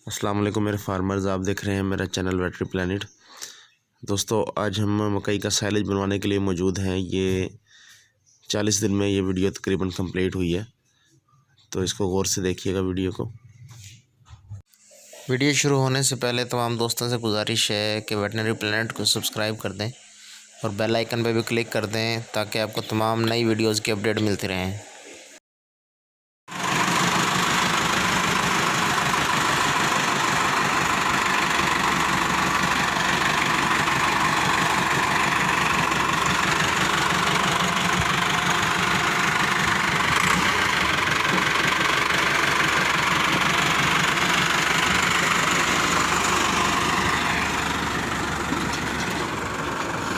अस्सलाम वालेकुम मेरे फार्मर्स, आप देख रहे हैं मेरा चैनल वेटरी प्लानिट। दोस्तों, आज हम मकई का साइलेज बनवाने के लिए मौजूद हैं। ये 40 दिन में ये वीडियो तकरीबन कंप्लीट हुई है, तो इसको गौर से देखिएगा वीडियो को। वीडियो शुरू होने से पहले तमाम दोस्तों से गुजारिश है कि वेटनरी प्लानिट को सब्सक्राइब कर दें और बेल आइकन पर भी क्लिक कर दें ताकि आपको तमाम नई वीडियोज़ की अपडेट मिलती रहें।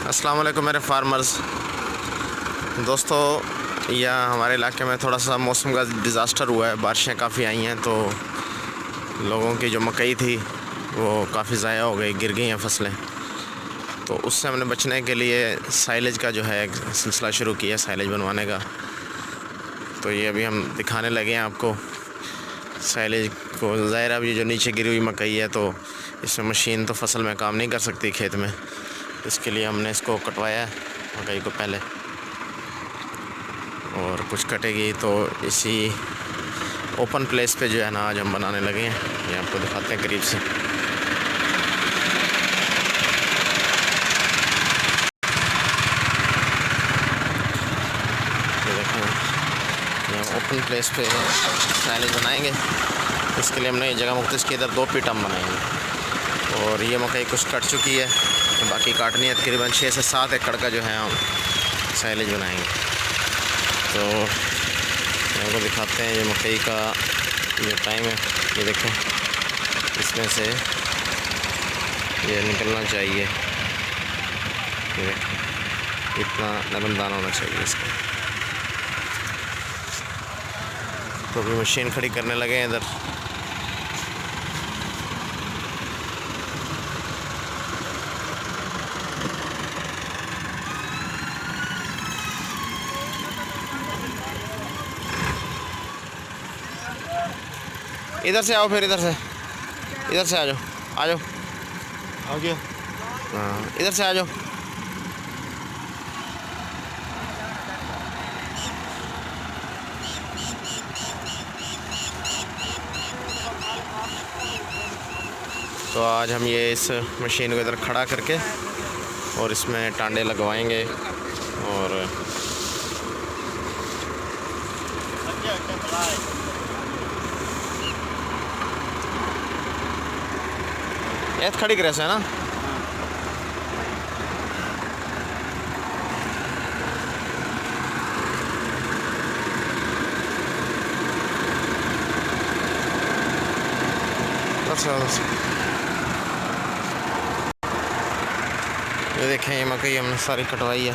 अस्सलाम वालेकुम मेरे फार्मर्स। दोस्तों, यह हमारे इलाके में थोड़ा सा मौसम का डिज़ास्टर हुआ है। बारिशें काफ़ी आई हैं तो लोगों की जो मकई थी वो काफ़ी ज़ाया हो गई, गिर गई हैं फसलें। तो उससे हमने बचने के लिए साइलेज का जो है एक सिलसिला शुरू किया, साइलेज बनवाने का। तो ये अभी हम दिखाने लगे हैं आपको साइलेज को। ज़ाहिर अब ये जो नीचे गिरी हुई मकई है तो इसमें मशीन तो फसल में काम नहीं कर सकती खेत में, इसके लिए हमने इसको कटवाया मकई को पहले, और कुछ कटेगी तो इसी ओपन प्लेस पे जो है ना आज हम बनाने लगे हैं। ये आपको दिखाते हैं करीब से। ये देखो, ये हम ओपन प्लेस पे साइलेज बनाएंगे। इसके लिए हमने ये जगह मुख्तस की इधर 2 पीट हम बनाएंगे, और ये मकई कुछ कट चुकी है, बाकी काटनी है। तकरीबन 6 से 7 एकड़ का जो है हम साइलेज बनाएंगे। तो आपको दिखाते हैं ये मकई का जो टाइम है। ये देखें, इसमें से ये निकलना चाहिए। ये देखें, इतना नरम दाना होना चाहिए इसका। तो अभी मशीन खड़ी करने लगे हैं इधर। इधर से आओ, फिर इधर से आ जाओ, आ गया। हाँ, इधर से आ जाओ। तो आज हम ये इस मशीन को इधर खड़ा करके और इसमें टांडे लगवाएंगे, और ये खड़ी करे है ना। अच्छा, ये देखें, ये मकई हमने सारी कटवाई है।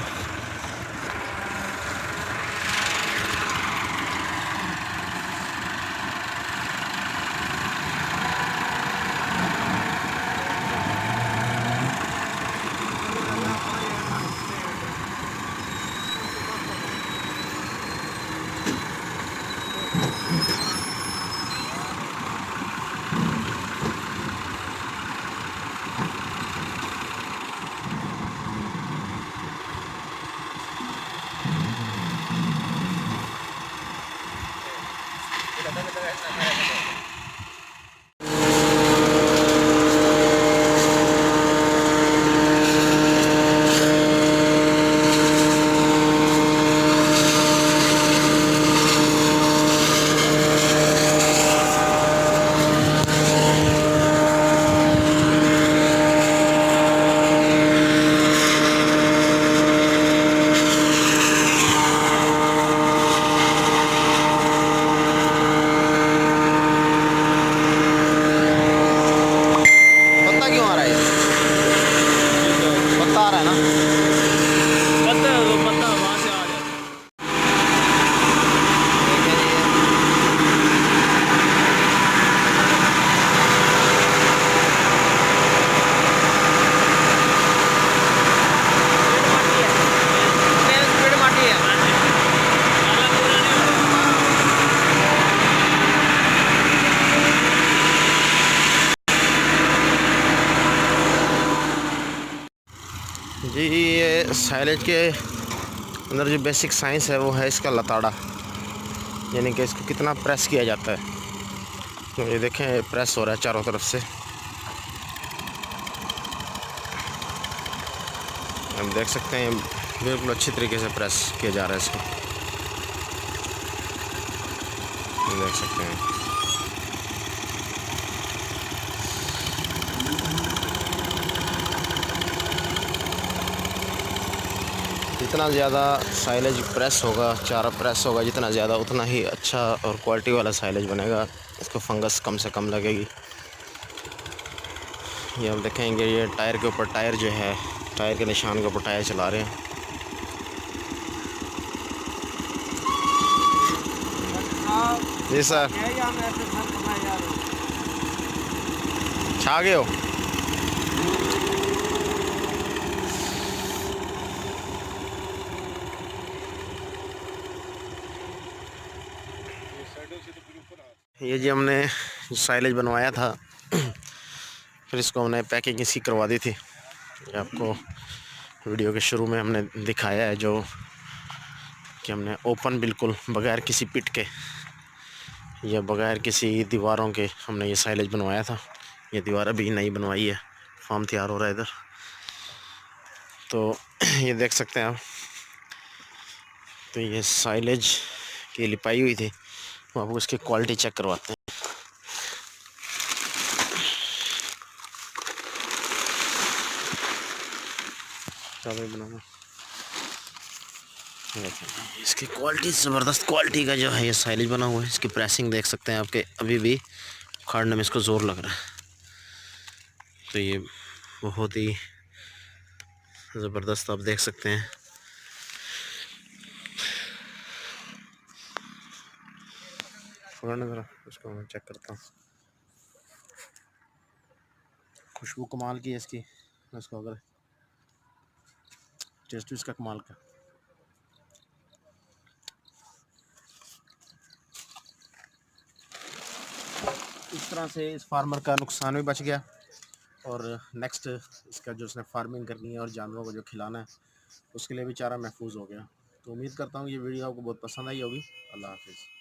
साइलेज के अंदर जो बेसिक साइंस है वो है इसका लताड़ा, यानी कि इसको कितना प्रेस किया जाता है। तो ये देखें प्रेस हो रहा है चारों तरफ से, हम देख सकते हैं बिल्कुल अच्छी तरीके से प्रेस किया जा रहा है इसको, देख सकते हैं। जितना ज़्यादा साइलेज प्रेस होगा, चारा प्रेस होगा जितना ज़्यादा, उतना ही अच्छा और क्वालिटी वाला साइलेज बनेगा, इसको फंगस कम से कम लगेगी। ये हम देखेंगे, ये टायर के ऊपर टायर जो है, टायर के निशान के ऊपर टायर चला रहे हैं। जी सर, छा गए हो? ये जी हमने साइलेज बनवाया था, फिर इसको हमने पैकिंग इसकी करवा दी थी। ये आपको वीडियो के शुरू में हमने दिखाया है जो कि हमने ओपन बिल्कुल बगैर किसी पिट के या बगैर किसी दीवारों के हमने ये साइलेज बनवाया था। ये दीवार अभी नई बनवाई है, फार्म तैयार हो रहा है इधर। तो ये देख सकते हैं आप, तो ये साइलेज की लिपाई हुई थी, वो आपको इसकी क्वालिटी चेक करवाते हैं। बनाना इसकी क्वालिटी, ज़बरदस्त क्वालिटी का जो है ये साइलेज बना हुआ है। इसकी प्रेसिंग देख सकते हैं आपके, अभी भी उखाड़ने में इसको ज़ोर लग रहा है। तो ये बहुत ही ज़बरदस्त आप देख सकते हैं। ज़रा इसको मैं चेक करता हूँ। खुशबू कमाल की है इसकी, इसको अगर टेस्ट इसका कमाल का। इस तरह से इस फार्मर का नुकसान भी बच गया, और नेक्स्ट इसका जो उसने फार्मिंग करनी है और जानवरों को जो खिलाना है उसके लिए भी चारा महफूज हो गया। तो उम्मीद करता हूँ ये वीडियो आपको बहुत पसंद आई होगी। अल्लाह हाफिज़।